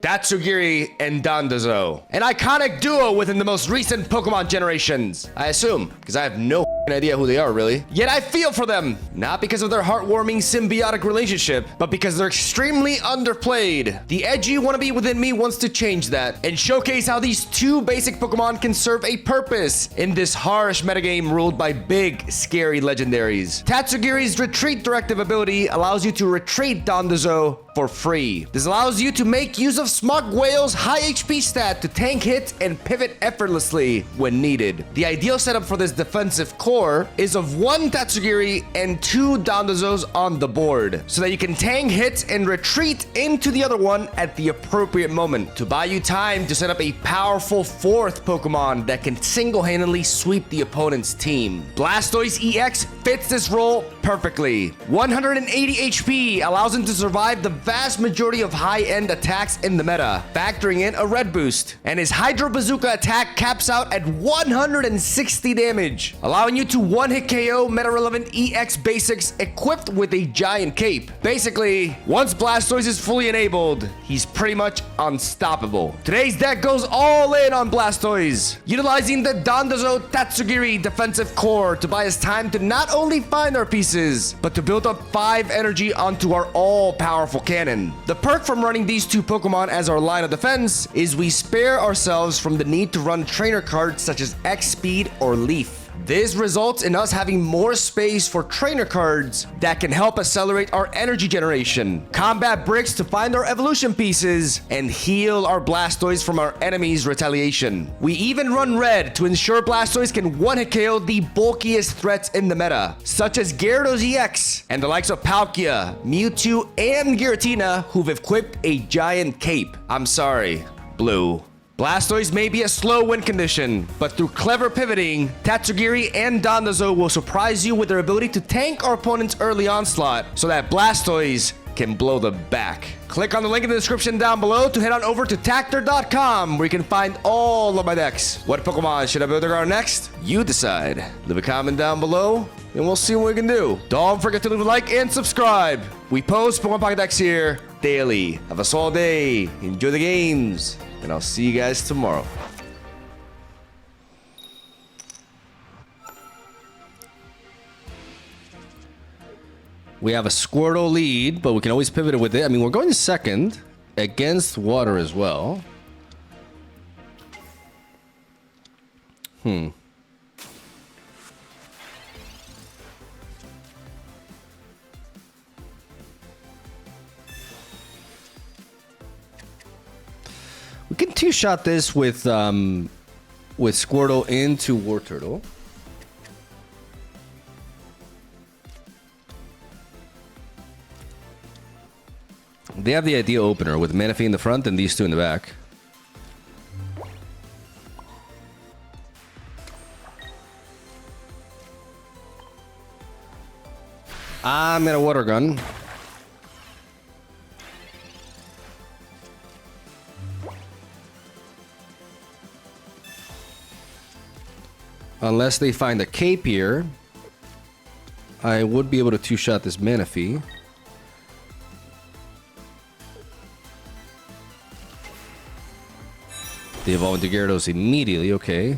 Tatsugiri and DONDOZO, an iconic duo within the most recent Pokemon generations. I assume, because I have no idea who they are, really. Yet I feel for them, not because of their heartwarming symbiotic relationship, but because they're extremely underplayed. The edgy wannabe within me wants to change that and showcase how these two basic Pokemon can serve a purpose in this harsh metagame ruled by big, scary legendaries. Tatsugiri's Retreat Directive ability allows you to retreat DONDOZO for free. This allows you to make use of MegaMogwai's high HP stat to tank hit and pivot effortlessly when needed. The ideal setup for this defensive core is of one Tatsugiri and two DONDOZOs on the board, so that you can tank hit and retreat into the other one at the appropriate moment to buy you time to set up a powerful fourth Pokemon that can single-handedly sweep the opponent's team. Blastoise EX fits this role perfectly. 180 HP allows him to survive the vast majority of high-end attacks in the meta, factoring in a red boost. And his Hydro Bazooka attack caps out at 160 damage, allowing you to one-hit KO meta-relevant EX basics equipped with a giant cape. Basically, once Blastoise is fully enabled, he's pretty much unstoppable. Today's deck goes all in on Blastoise, utilizing the DONDOZO Tatsugiri defensive core to buy us time to not only find our pieces, but to build up 5 energy onto our all-powerful cannon. The perk from running these two Pokemon as our line of defense is we spare ourselves from the need to run trainer cards such as X-Speed or Leaf. This results in us having more space for trainer cards that can help accelerate our energy generation, combat bricks to find our evolution pieces, and heal our Blastoise from our enemies' retaliation. We even run red to ensure Blastoise can one-hit KO the bulkiest threats in the meta, such as Gyarados EX and the likes of Palkia, Mewtwo, and Giratina, who've equipped a giant cape. I'm sorry, Blue. Blastoise may be a slow win condition, but through clever pivoting, Tatsugiri and DONDOZO will surprise you with their ability to tank our opponent's early onslaught so that Blastoise can blow them back. Click on the link in the description down below to head on over to Tactor.com, where you can find all of my decks. What Pokemon should I build around next? You decide. Leave a comment down below, and we'll see what we can do. Don't forget to leave a like and subscribe. We post Pokemon Pocket decks here daily. Have a solid day. Enjoy the games. And I'll see you guys tomorrow. We have a Squirtle lead, but we can always pivot it with it. I mean, we're going to second against water as well. We can two-shot this with Squirtle into War Turtle. They have the ideal opener with Manaphy in the front and these two in the back. I'm gonna Water Gun. Unless they find a cape here, I would be able to two-shot this Manaphy. They evolve into Gyarados immediately, okay.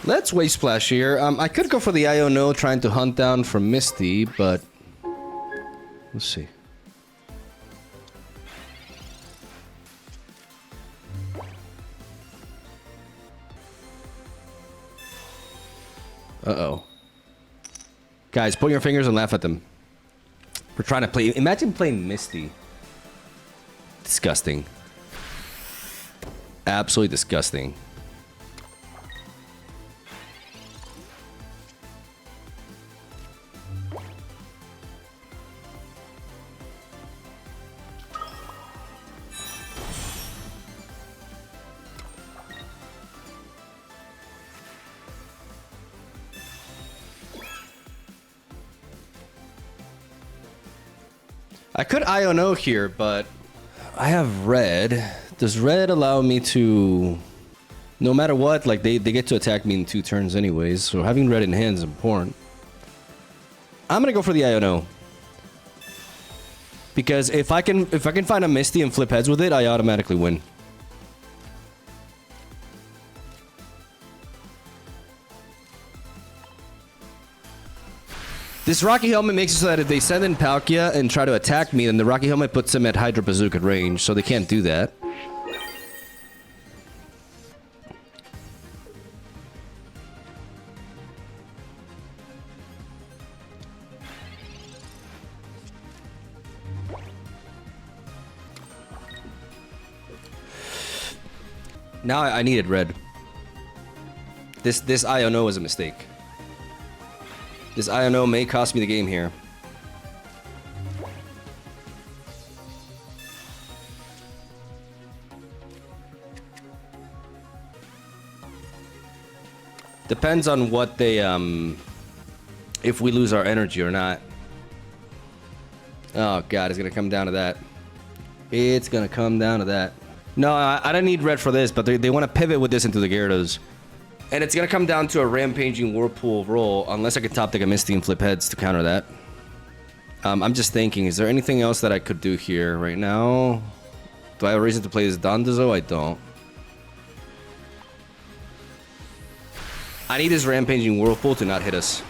Let's Wave Splash here. I could go for the Iono trying to hunt down from Misty, but let's see. Uh-oh. Guys, point your fingers and laugh at them. We're trying to play... Imagine playing Misty. Disgusting. Absolutely disgusting. I could Iono here, but I have red. Does red allow me to... No matter what, like they get to attack me in 2 turns anyways, so having red in hand is important. I'm gonna go for the Iono. Because if I can find a Misty and flip heads with it, I automatically win. This Rocky Helmet makes it so that if they send in Palkia and try to attack me, then the Rocky Helmet puts them at Hydro Bazooka range, so they can't do that. Now I needed red. This Iono was a mistake. This Iono may cost me the game here. Depends on what they, if we lose our energy or not. Oh god, it's gonna come down to that. It's gonna come down to that. No, I don't need red for this, but they want to pivot with this into the Gyarados. And it's gonna come down to a Rampaging Whirlpool roll, unless I could top deck a Misty and flip heads to counter that. I'm just thinking, is there anything else that I could do here right now? Do I have a reason to play this Dondozo? I don't. I need this Rampaging Whirlpool to not hit us.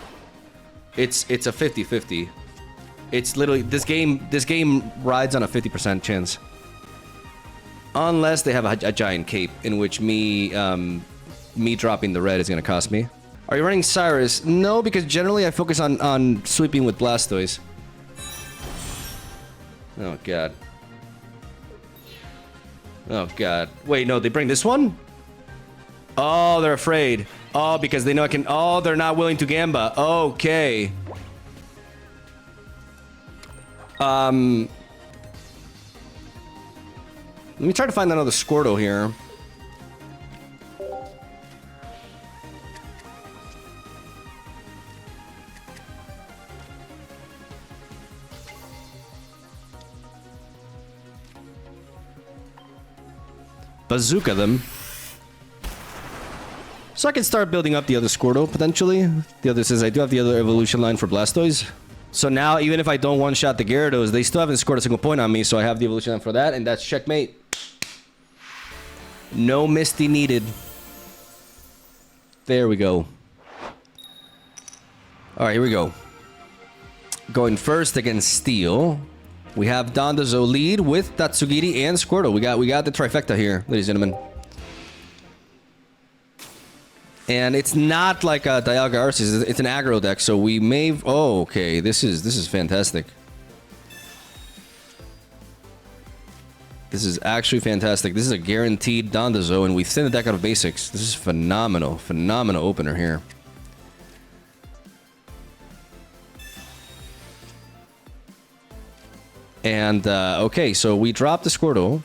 It's a 50-50. It's literally this game rides on a 50% chance. Unless they have a giant cape, in which me dropping the red is gonna cost me. Are you running Cyrus? No, because generally I focus on sweeping with Blastoise. Oh god. Oh god. Wait, no, they bring this one? Oh, they're afraid. Oh, because they know I can... Oh, they're not willing to Gamba. Okay. Let me try to find another Squirtle here. Bazooka them. So I can start building up the other Squirtle, potentially. The other says I do have the other evolution line for Blastoise. So now, even if I don't one-shot the Gyarados, they still haven't scored a single point on me, so I have the evolution line for that, and that's checkmate. No Misty needed. There we go. Alright, here we go. Going first against Steel. We have Dondozo lead with Tatsugiri and Squirtle. We got the trifecta here, ladies and gentlemen. And it's not like a Dialga Arceus, it's an aggro deck, so we may... Oh, okay, this is fantastic. This is actually fantastic. This is a guaranteed Dondozo, and we thin the deck out of basics. This is phenomenal. Phenomenal opener here. And, okay, so we dropped the Squirtle.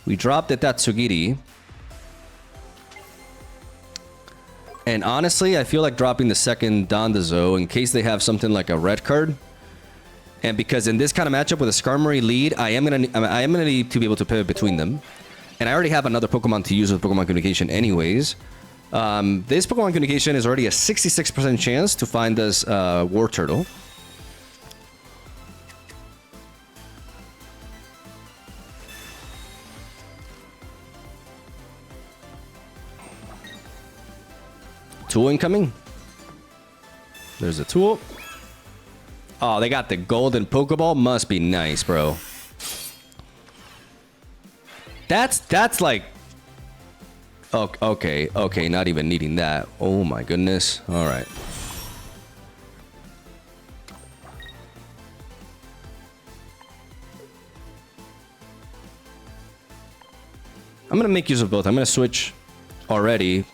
We dropped the Tatsugiri. And honestly, I feel like dropping the second Dondozo in case they have something like a red card. And because in this kind of matchup with a Skarmory lead, I am gonna need to be able to pivot between them. And I already have another Pokemon to use with Pokemon Communication anyways. This Pokemon Communication is already a 66% chance to find us War Turtle. Tool incoming. There's a tool. Oh, they got the golden Pokeball. Must be nice, bro. That's like... Oh, okay, not even needing that. Oh my goodness. All right. I'm gonna make use of both. I'm gonna switch already.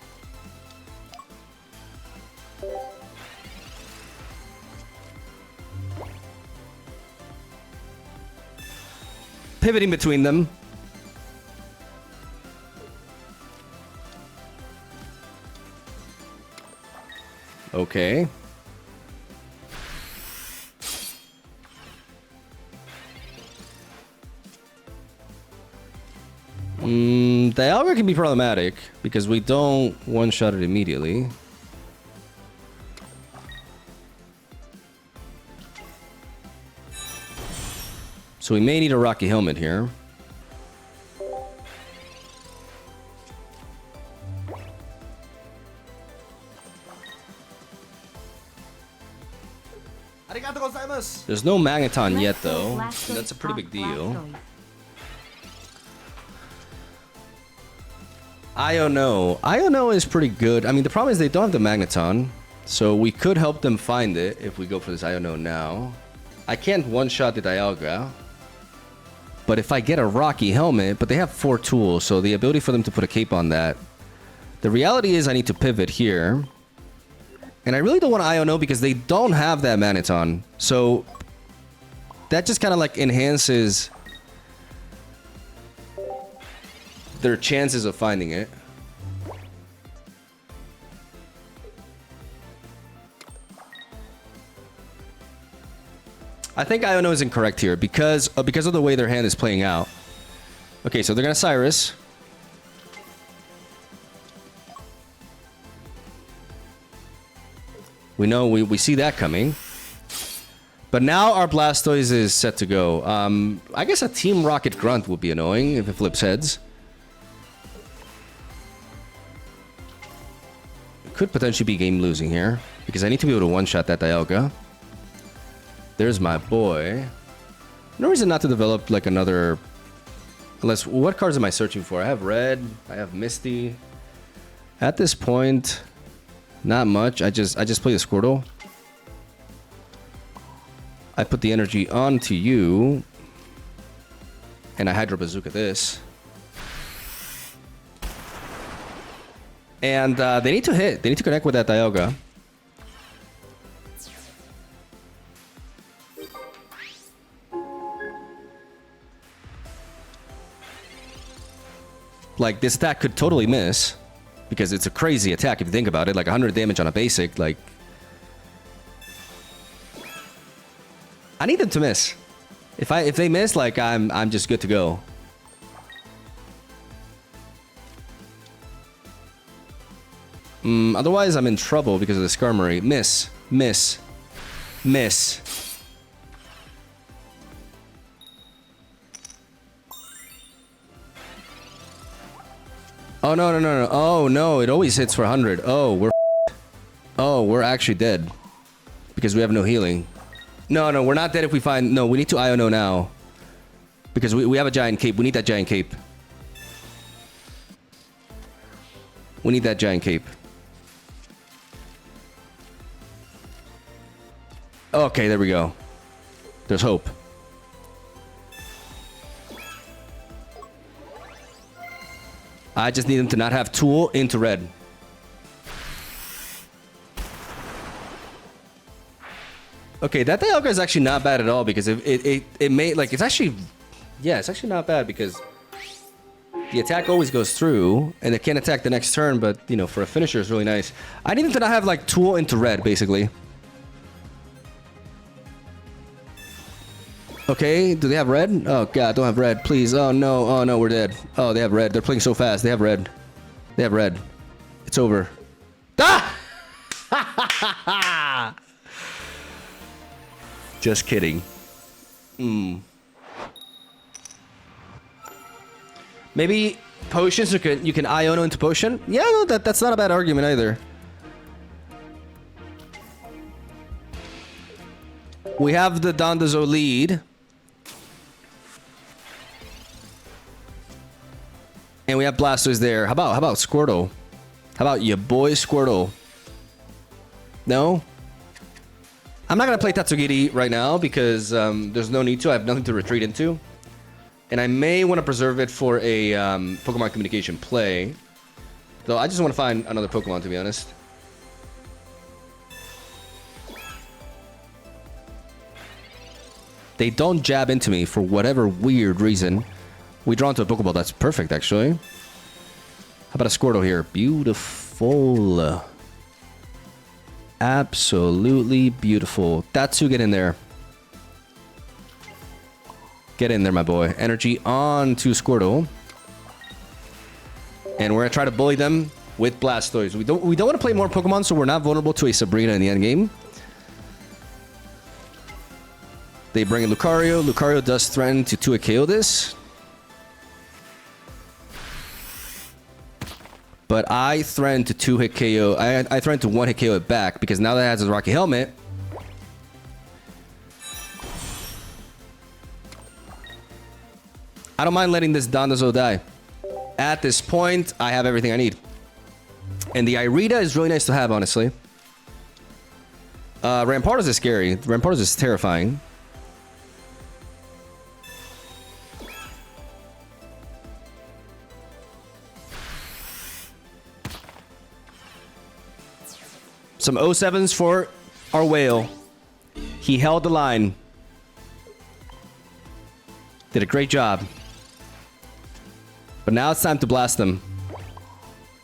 Pivoting between them. Okay. Dialga can be problematic because we don't one-shot it immediately. So we may need a Rocky Helmet here. There's no Magneton yet, though. That's a pretty big deal. Iono. Iono is pretty good. I mean, the problem is they don't have the Magneton. So we could help them find it if we go for this Iono now. I can't one-shot the Dialga. But if I get a Rocky Helmet, but they have 4 tools, so the ability for them to put a cape on that. The reality is I need to pivot here. And I really don't want to Iono because they don't have that Magneton. So that just kind of like enhances their chances of finding it. I think Iono is incorrect here because of the way their hand is playing out. Okay, so they're gonna Cyrus. We know we see that coming. But now our Blastoise is set to go. I guess a Team Rocket Grunt would be annoying if it flips heads. It could potentially be game losing here because I need to be able to one-shot that Dialga. There's my boy. No reason not to develop like another... Unless, what cards am I searching for? I have Red, I have Misty. At this point, not much. I just play the Squirtle. I put the energy onto you. And I Hydro Bazooka this. And they need to hit. They need to connect with that Dialga. Like, this attack could totally miss. Because it's a crazy attack if you think about it. Like, 100 damage on a basic, like... I need them to miss. If they miss, like, I'm just good to go. Otherwise, I'm in trouble because of the Skarmory. Miss. Miss. Miss. Oh, no, no, no, no. Oh, no. It always hits for 100. Oh, we're... Oh, we're actually dead. Because we have no healing. No, no, we're not dead if we find... No, we need to Iono now. Because we have a giant cape. We need that giant cape. We need that giant cape. Okay, there we go. There's hope. I just need them to not have Tool into red. Okay, that Dialga is actually not bad at all because it may, like, it's actually... Yeah, it's actually not bad because the attack always goes through and it can attack the next turn, but, you know, for a finisher it's really nice. I need them to not have, like, Tool into red, basically. Okay, do they have red? Oh god, don't have red, please. Oh no, we're dead. Oh, they have red. They're playing so fast. They have red. They have red. It's over. Ah! Just kidding. Maybe potions, you can Iono into potion? Yeah, no, that's not a bad argument either. We have the Dondozo lead. And we have Blastoise there. How about Squirtle? How about your boy Squirtle? No? I'm not going to play Tatsugiri right now because there's no need to. I have nothing to retreat into. And I may want to preserve it for a Pokemon Communication play. Though I just want to find another Pokemon, to be honest. They don't jab into me for whatever weird reason. We draw into a Pokeball. That's perfect, actually. How about a Squirtle here? Beautiful. Absolutely beautiful. Datsu, get in there. Get in there, my boy. Energy on to Squirtle. And we're gonna try to bully them with Blastoise. We don't want to play more Pokemon, so we're not vulnerable to a Sabrina in the end game. They bring in Lucario. Lucario does threaten to 2-hit KO this. But I threaten to 2-hit KO. I threaten to 1-hit KO it back because now that it has a Rocky Helmet. I don't mind letting this Dondozo die. At this point, I have everything I need. And the Irida is really nice to have, honestly. Rampardos is scary. Rampardos is terrifying. Some 07s for our whale. He held the line. Did a great job. But now it's time to blast them.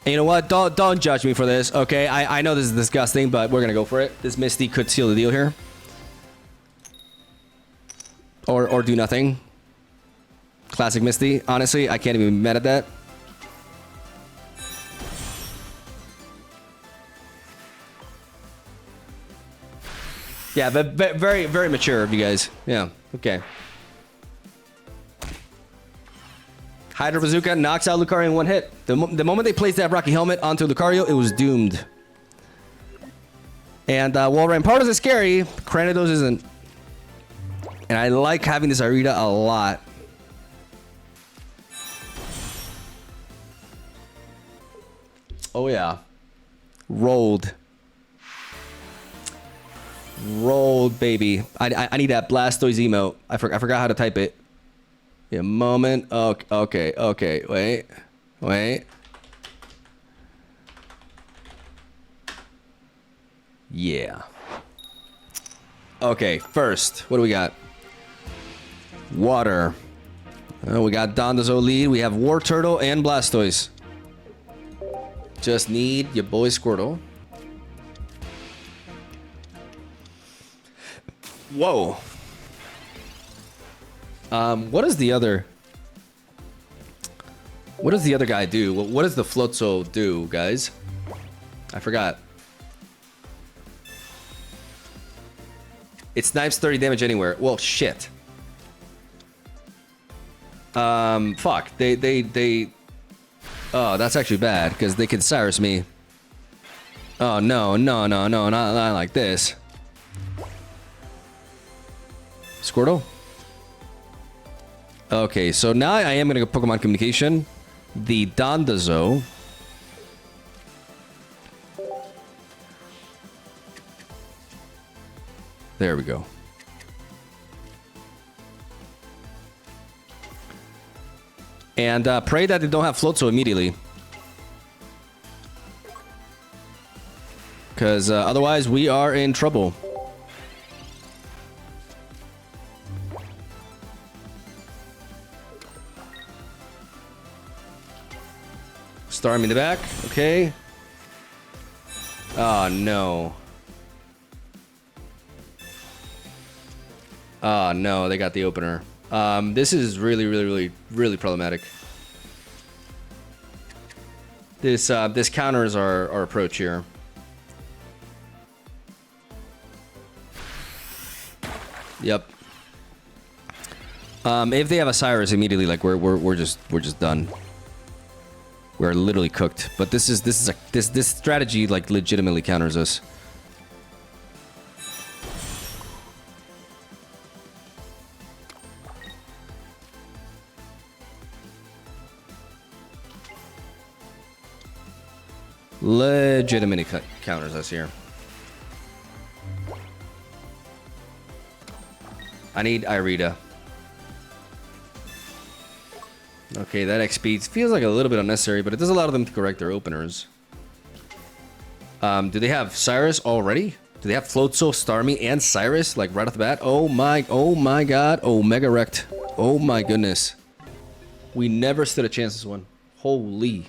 And you know what? Don't judge me for this, okay? I know this is disgusting, but we're gonna go for it. This Misty could seal the deal here. Or do nothing. Classic Misty. Honestly, I can't even be mad at that. Yeah, but very, very mature of you guys. Yeah, okay. Hydro Bazooka knocks out Lucario in 1 hit. The moment they placed that Rocky Helmet onto Lucario, it was doomed. And while Rampardos is scary, Cranidos isn't. And I like having this Irida a lot. Oh yeah. Rolled. Rolled, baby. I need that Blastoise emote. I forgot how to type it. Yeah, moment. Okay. Wait. Yeah. Okay, first, what do we got? Water. We got Dondozo lead. We have War Turtle and Blastoise. Just need your boy Squirtle. Whoa. What does the other guy do? What does the Floatzel do, guys? I forgot. It snipes 30 damage anywhere. Well, shit. Fuck. They oh, that's actually bad because they can Cyrus me. Oh no, not like this. Squirtle? Okay, so now I am gonna go Pokemon Communication. The Dondozo. There we go. And pray that they don't have Floatzel immediately. Because otherwise we are in trouble. Starmie in the back, okay. Oh no. Oh no, they got the opener. This is really problematic. This counters our approach here. Yep. If they have a Cyrus immediately, like we're just done. We're literally cooked. But this strategy like legitimately counters us. Legitimately counters us here. I need Irida. Okay, that XP feels like a little bit unnecessary, but it does allow them to correct their openers. Do they have Cyrus already? Do they have Floatzel, Starmie, and Cyrus like right off the bat? Oh my god. Oh, Mega Wrecked. Oh my goodness. We never stood a chance this one. Holy.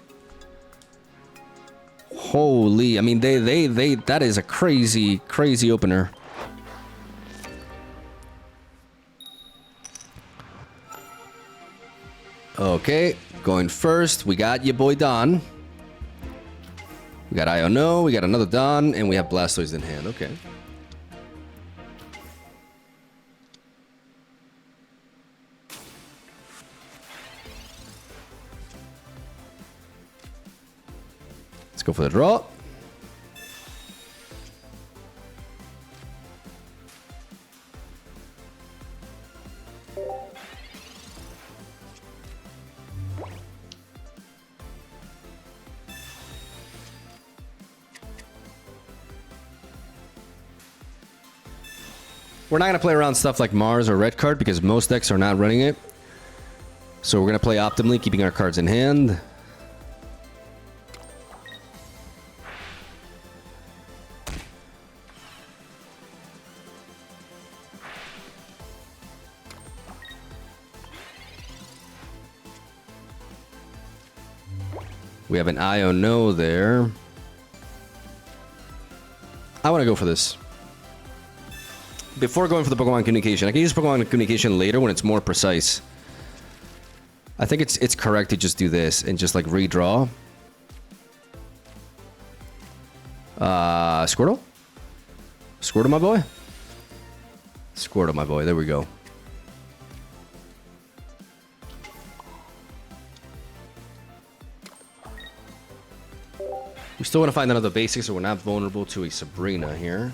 I mean, they that is a crazy opener. Okay, Going first, we got your boy Don. We got Iono, we got another Don, and we have Blastoise in hand. Okay. Let's go for the draw. We're not going to play around stuff like Mars or Red Card because most decks are not running it. So we're going to play optimally, keeping our cards in hand. We have an Iono there. I want to go for this. Before going for the Pokemon Communication, I can use Pokemon Communication later when it's more precise. I think it's correct to just do this and just like redraw. Squirtle? Squirtle, my boy? Squirtle, my boy. There we go. We still want to find another basic so we're not vulnerable to a Sabrina here.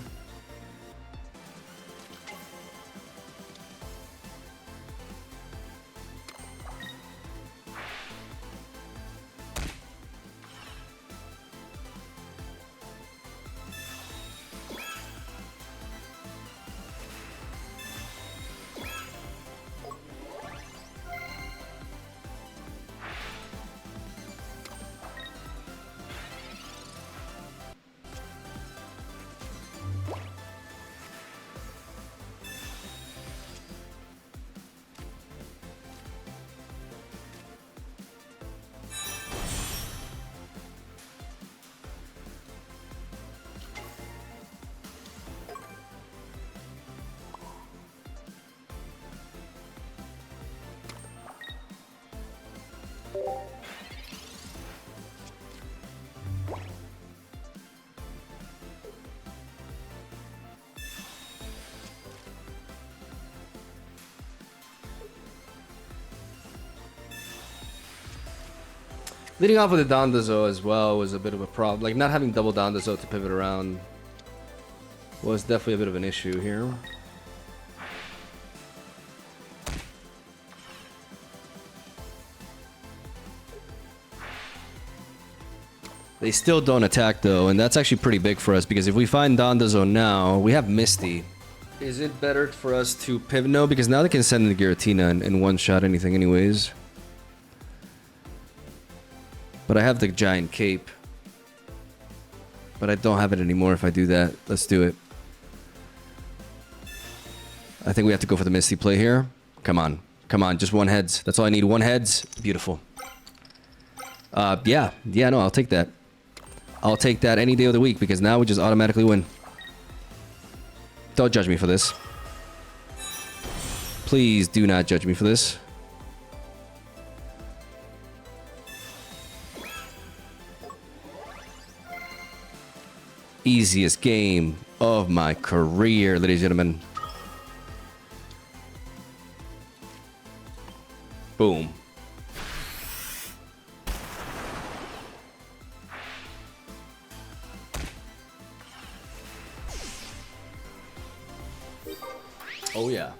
Leading off with the Dondozo as well was a bit of a problem. Like, not having double Dondozo to pivot around was definitely a bit of an issue here. They still don't attack, though, and that's actually pretty big for us, because if we find Dondozo now, we have Misty. Is it better for us to pivot? No, because now they can send in the Giratina and one-shot anything anyways. But I have the giant cape. But I don't have it anymore if I do that. Let's do it. I think we have to go for the Misty play here. Come on. Come on, just one heads. That's all I need. One heads. Beautiful. Yeah. Yeah, no, I'll take that. I'll take that any day of the week because now we just automatically win. Don't judge me for this. Please do not judge me for this. Easiest game of my career, ladies and gentlemen. Boom. Oh yeah.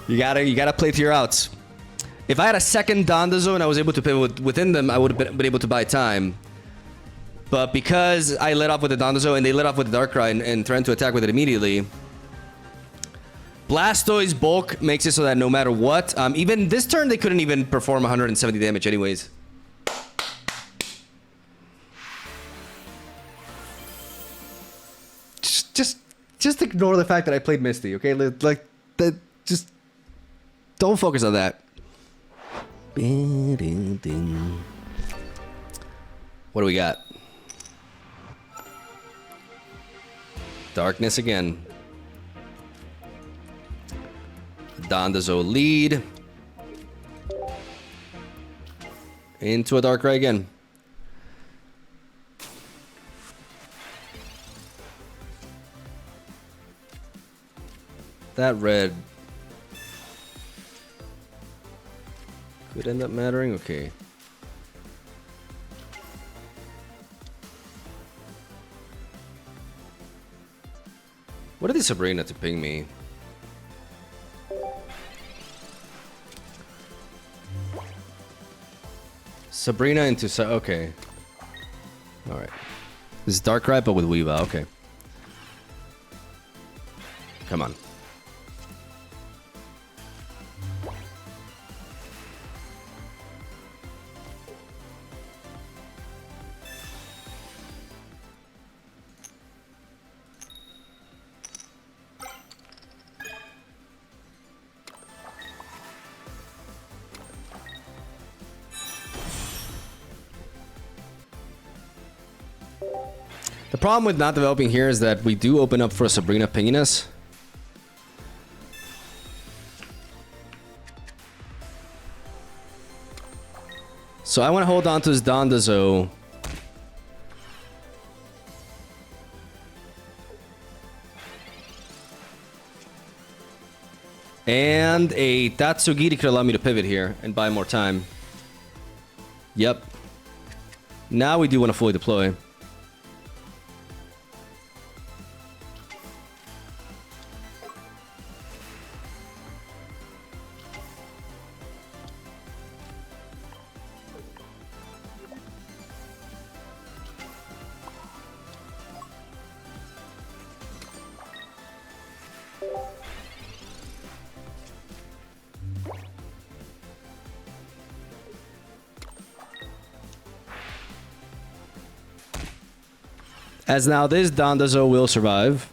You gotta play to your outs. If I had a second Dondozo and I was able to pivot within them, I would have been able to buy time. But because I let off with the Dondozo and they let off with the Darkrai and threatened to attack with it immediately, Blastoise bulk makes it so that no matter what, even this turn they couldn't even perform 170 damage anyways. Just ignore the fact that I played Misty, okay? Like that, just don't focus on that. What do we got? Darkness again. Dondozo lead. Into a Darkrai again. That red could end up mattering. Okay. What did the Sabrina to ping me? Sabrina into okay. All right. This is Darkrai, but with Weavile. Okay. Come on. The problem with not developing here is that we do open up for a Sabrina pinging us. So I want to hold on to this Dondozo. And a Tatsugiri could allow me to pivot here and buy more time. Yep. Now we do want to fully deploy. As now this Dondozo will survive.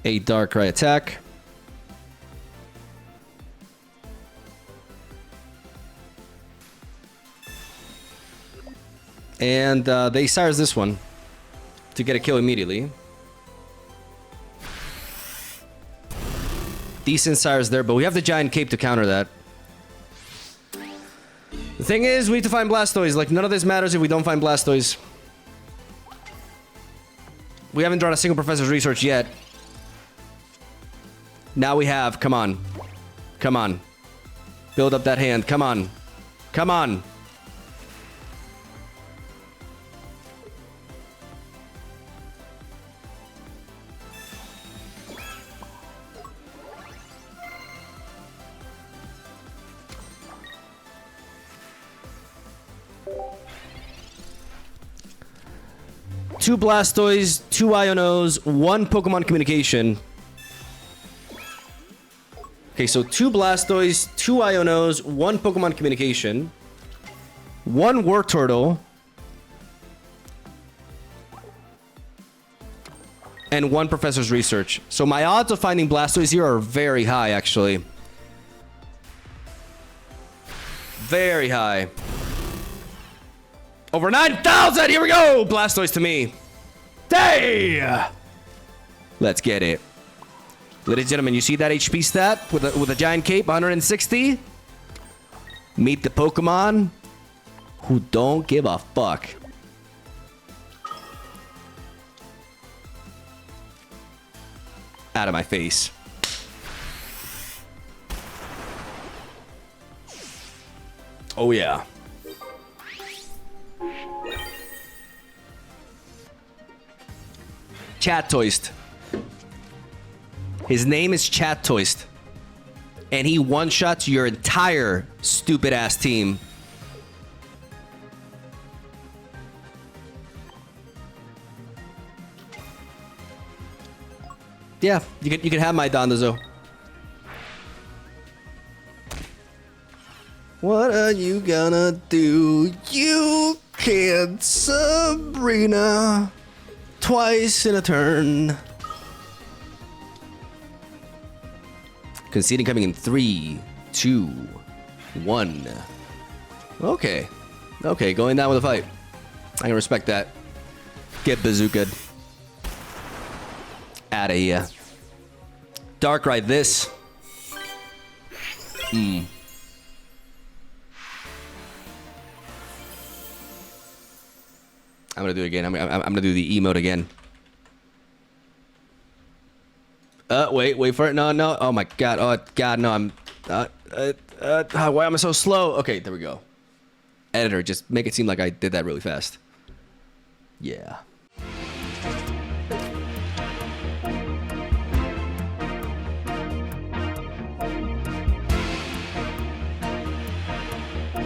A Darkrai attack. And they Cyrus this one to get a kill immediately. Decent Cyrus there, but we have the Giant Cape to counter that. The thing is, we need to find Blastoise. Like, none of this matters if we don't find Blastoise. We haven't drawn a single Professor's Research yet. Now we have. Come on. Come on. Build up that hand. Come on. Come on. Two Blastoise, two Ionos, one Pokemon Communication. Okay, so two Blastoise, two Ionos, one Pokemon Communication, one Wartortle, and one Professor's Research. So my odds of finding Blastoise here are very high, actually. Very high. Over 9,000! Here we go! Blastoise to me. Day! Let's get it. Ladies and gentlemen, you see that HP stat with a Giant Cape, 160? Meet the Pokemon who don't give a fuck. Out of my face. Oh yeah. Chattoist. His name is Chattoist. And he one-shots your entire stupid-ass team. Yeah, you can have my Dondozo. What are you gonna do? You can't, Sabrina. Twice in a turn. Conceding coming in 3, 2, 1. Okay. Okay, going down with a fight. I can respect that. Get bazookaed. Outta here. Darkrai this. I'm gonna do it again. I'm gonna do the emote again. Wait for it. No. Oh my god. Oh god, no. I'm. Why am I so slow? Okay, there we go. Editor, just make it seem like I did that really fast. Yeah.